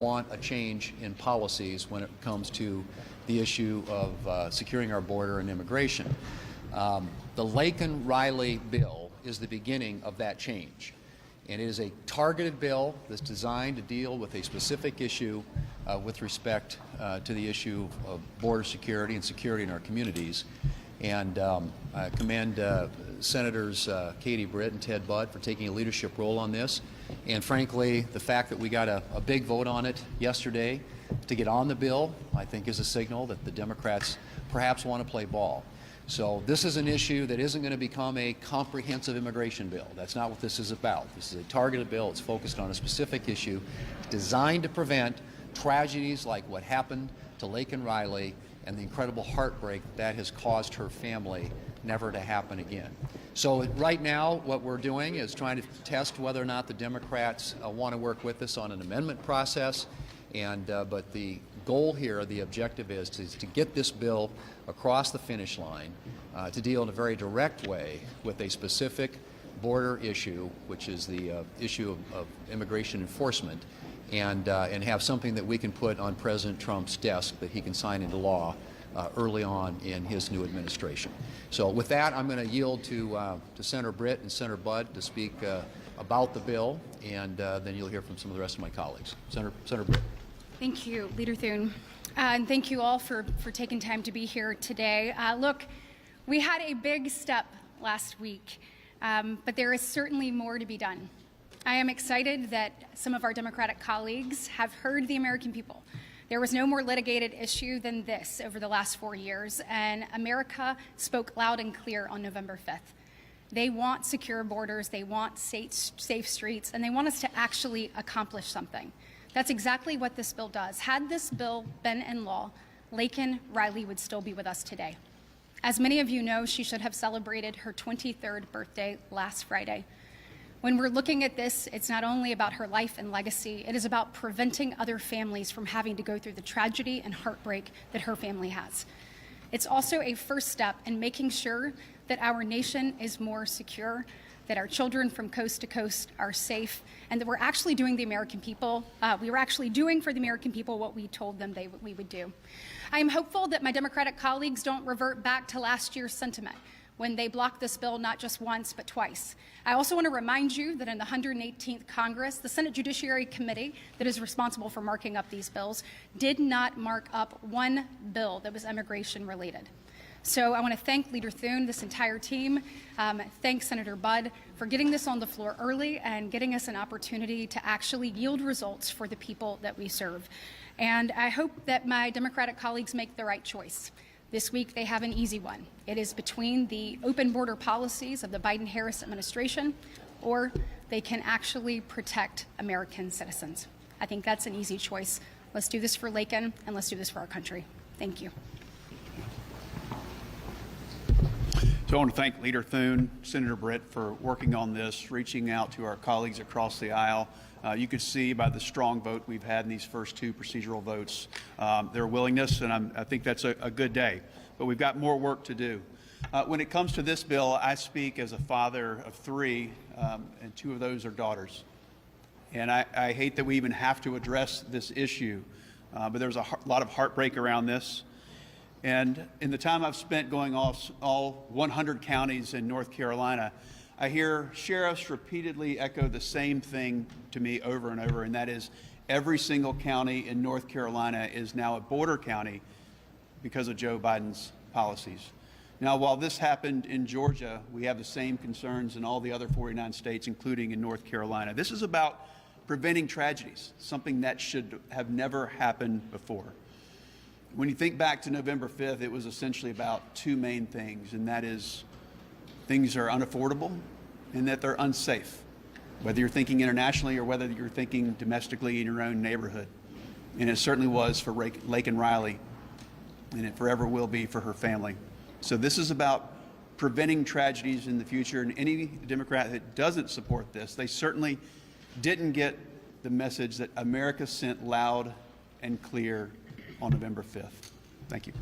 want a change in policies when it comes to the issue of securing our border and immigration. The Laken-Riley bill is the beginning of that change. And it is a targeted bill that's designed to deal with a specific issue with respect to the issue of border security and security in our communities. And I commend Senators Katie Britt and Ted Budd for taking a leadership role on this. And frankly, the fact that we got a big vote on it yesterday to get on the bill, I think is a signal that the Democrats perhaps want to play ball. So this is an issue that isn't going to become a comprehensive immigration bill. That's not what this is about. This is a targeted bill. It's focused on a specific issue designed to prevent tragedies like what happened to Laken-Riley and the incredible heartbreak that has caused her family never to happen again. So right now what we're doing is trying to test whether or not the Democrats want to work with us on an amendment process. But the goal here, the objective is to get this bill across the finish line to deal in a very direct way with a specific border issue, which is the issue of immigration enforcement, and have something that we can put on President Trump's desk that he can sign into law early on in his new administration. So with that, I'm going to yield to Senator Britt and Senator Budd to speak about the bill, and then you'll hear from some of the rest of my colleagues. Senator Britt. Thank you, Leader Thune. And thank you all for taking time to be here today. Look, we had a big step last week, but there is certainly more to be done. I am excited that some of our Democratic colleagues have heard the American people. There was no more litigated issue than this over the last 4 years, and America spoke loud and clear on November 5th. They want secure borders, they want safe streets, and they want us to actually accomplish something. That's exactly what this bill does. Had this bill been in law, Laken-Riley would still be with us today. As many of you know, she should have celebrated her 23rd birthday last Friday. When we're looking at this, it's not only about her life and legacy, it is about preventing other families from having to go through the tragedy and heartbreak that her family has. It's also a first step in making sure that our nation is more secure, that our children from coast to coast are safe, and that we're actually doing the American people, we were actually doing for the American people what we told them we would do. I am hopeful that my Democratic colleagues don't revert back to last year's sentiment when they blocked this bill not just once, but twice. I also want to remind you that in the 118th Congress, the Senate Judiciary Committee that is responsible for marking up these bills did not mark up one bill that was immigration related. So I want to thank Leader Thune, this entire team, thank Senator Budd for getting this on the floor early and getting us an opportunity to actually yield results for the people that we serve. And I hope that my Democratic colleagues make the right choice. This week they have an easy one. It is between the open border policies of the Biden-Harris administration, or they can actually protect American citizens. I think that's an easy choice. Let's do this for Laken, and let's do this for our country. Thank you. So I want to thank Leader Thune, Senator Britt for working on this, reaching out to our colleagues across the aisle. You could see by the strong vote we've had in these first two procedural votes, their willingness, and I think that's a good day. But we've got more work to do. When it comes to this bill, I speak as a father of three, and two of those are daughters. And I hate that we even have to address this issue, but there's a lot of heartbreak around this. And in the time I've spent going off all 100 counties in North Carolina, I hear sheriffs repeatedly echo the same thing to me over and over, and that is every single county in North Carolina is now a border county because of Joe Biden's policies. Now, while this happened in Georgia, we have the same concerns in all the other 49 states, including in North Carolina. This is about preventing tragedies, something that should have never happened before. When you think back to November 5th, it was essentially about two main things, and that is things are unaffordable and that they're unsafe, whether you're thinking internationally or whether you're thinking domestically in your own neighborhood. And it certainly was for Laken-Riley, and it forever will be for her family. So this is about preventing tragedies in the future, and any Democrat that doesn't support this, they certainly didn't get the message that America sent loud and clear on November 5th. Thank you.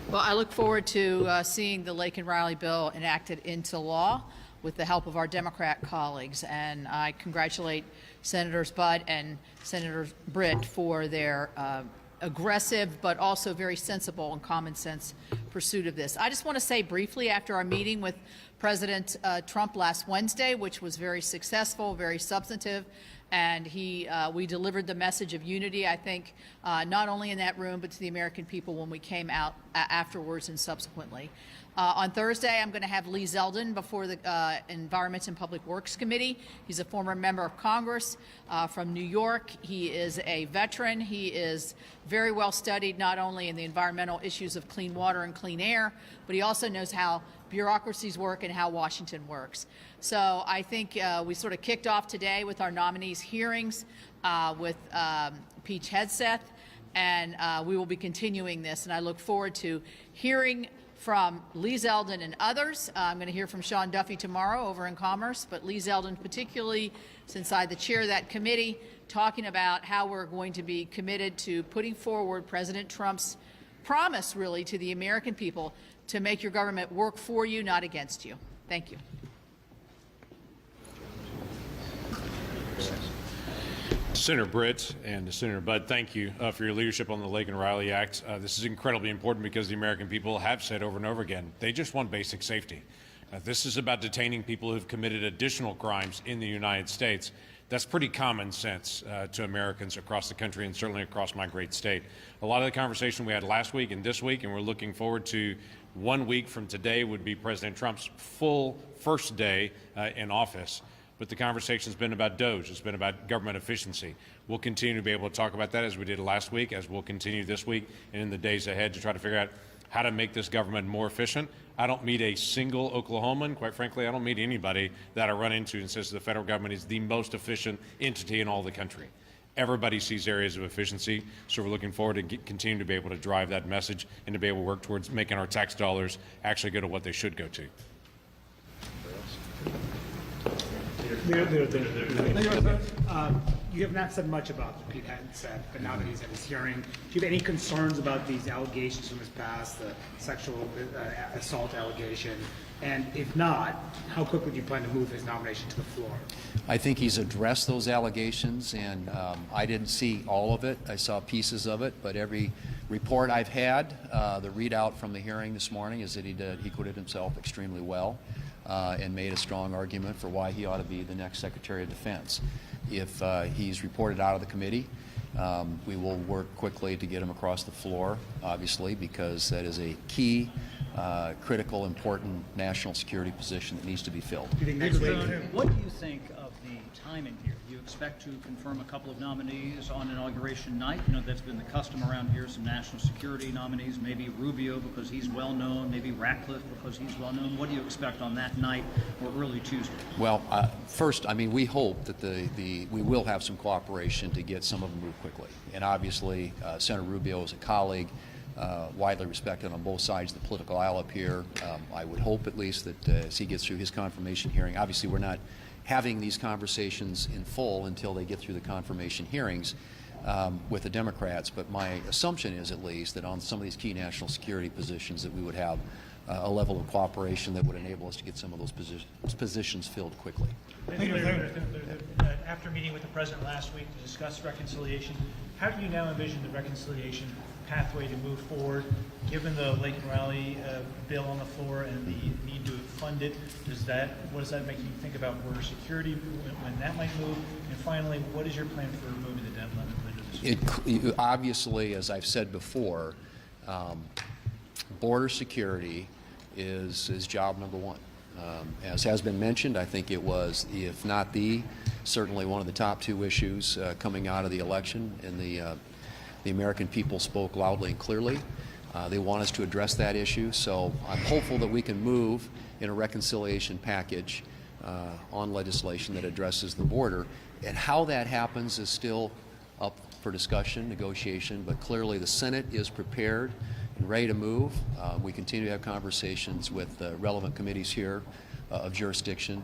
Well, I look forward to seeing the Laken-Riley bill enacted into law. with the help of our Democrat colleagues. And I congratulate Senators Budd and Senator Britt for their aggressive but also very sensible and common sense pursuit of this. I just want to say briefly, after our meeting with President Trump last Wednesday, which was very successful, very substantive, and we delivered the message of unity, I think, not only in that room, but to the American people when we came out afterwards and subsequently. On Thursday, I'm going to have Lee Zeldin before the Environment and Public Works Committee. He's a former member of Congress from New York. He is a veteran. He is very well studied, not only in the environmental issues of clean water and clean air, but he also knows how bureaucracies work and how Washington works. So I think we sort of kicked off today with our nominees' hearings with Peach Hegseth, and we will be continuing this. And I look forward to hearing from Lee Zeldin and others. I'm going to hear from Sean Duffy tomorrow over in Commerce, but Lee Zeldin particularly, since I'm the chair of that committee, talking about how we're going to be committed to putting forward President Trump's promise, really, to the American people to make your government work for you, not against you. Thank you. Senator Britt and Senator Budd, thank you for your leadership on the Laken Riley Act. This is incredibly important because the American people have said over and over again, they just want basic safety. This is about detaining people who've committed additional crimes in the United States. That's pretty common sense to Americans across the country and certainly across my great state. A lot of the conversation we had last week and this week, and we're looking forward to 1 week from today would be President Trump's full first day in office. But the conversation's been about DOGE. It's been about government efficiency. We'll continue to be able to talk about that as we did last week, as we'll continue this week and in the days ahead to try to figure out how to make this government more efficient. I don't meet a single Oklahoman. Quite frankly, I don't meet anybody that I run into and says the federal government is the most efficient entity in all the country. Everybody sees areas of efficiency, so we're looking forward to continue to be able to drive that message and to be able to work towards making our tax dollars actually go to what they should go to. You have not said much about Pete Hegseth, but now that he's at his hearing, do you have any concerns about these allegations from his past, the sexual assault allegation? And if not, how quickly do you plan to move his nomination to the floor? I think he's addressed those allegations, and I didn't see all of it. I saw pieces of it, but every report I've had, the readout from the hearing this morning is that he acquitted himself extremely well. And made a strong argument for why he ought to be the next Secretary of Defense. If he's reported out of the committee, we will work quickly to get him across the floor, obviously, because that is a key, critical, important national security position that needs to be filled. Do you think next week? What do you think of the timing here? Do you expect to confirm a couple of nominees on inauguration night? You know, that's been the custom around here, some national security nominees, maybe Rubio because he's well known, maybe Ratcliffe because he's well known. What do you expect on that night or early Tuesday? Well, first, I mean, we hope that we will have some cooperation to get some of them moved quickly. And obviously, Senator Rubio is a colleague, widely respected on both sides of the political aisle up here. I would hope at least that as he gets through his confirmation hearing, obviously we're not having these conversations in full until they get through the confirmation hearings with the Democrats, but my assumption is at least that on some of these key national security positions that we would have a level of cooperation that would enable us to get some of those positions filled quickly. After meeting with the President last week to discuss reconciliation, how do you now envision the reconciliation pathway to move forward, given the Laken Riley bill on the floor and the need to fund it? What does that make you think about border security, when that might move? And finally, what is your plan for removing the debt limit later this year? Obviously, as I've said before, border security is job number one. As has been mentioned, I think it was, if not certainly one of the top two issues coming out of the election, and the American people spoke loudly and clearly. They want us to address that issue, so I'm hopeful that we can move in a reconciliation package on legislation that addresses the border. And how that happens is still up for discussion, negotiation, but clearly the Senate is prepared and ready to move. We continue to have conversations with relevant committees here of jurisdiction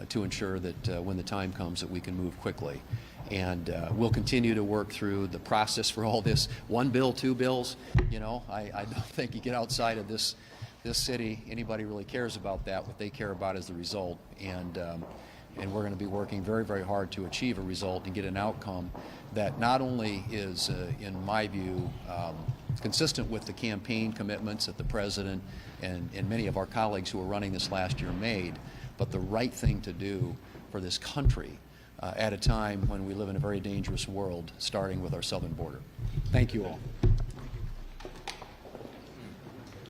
to ensure that when the time comes that we can move quickly. And we'll continue to work through the process for all this. One bill, two bills, you know, I don't think you get outside of this this city, anybody really cares about that. What they care about is the result, and we're going to be working very, very hard to achieve a result and get an outcome that not only is, in my view, consistent with the campaign commitments that the President and many of our colleagues who were running this last year made, but the right thing to do for this country at a time when we live in a very dangerous world, starting with our southern border. Thank you all.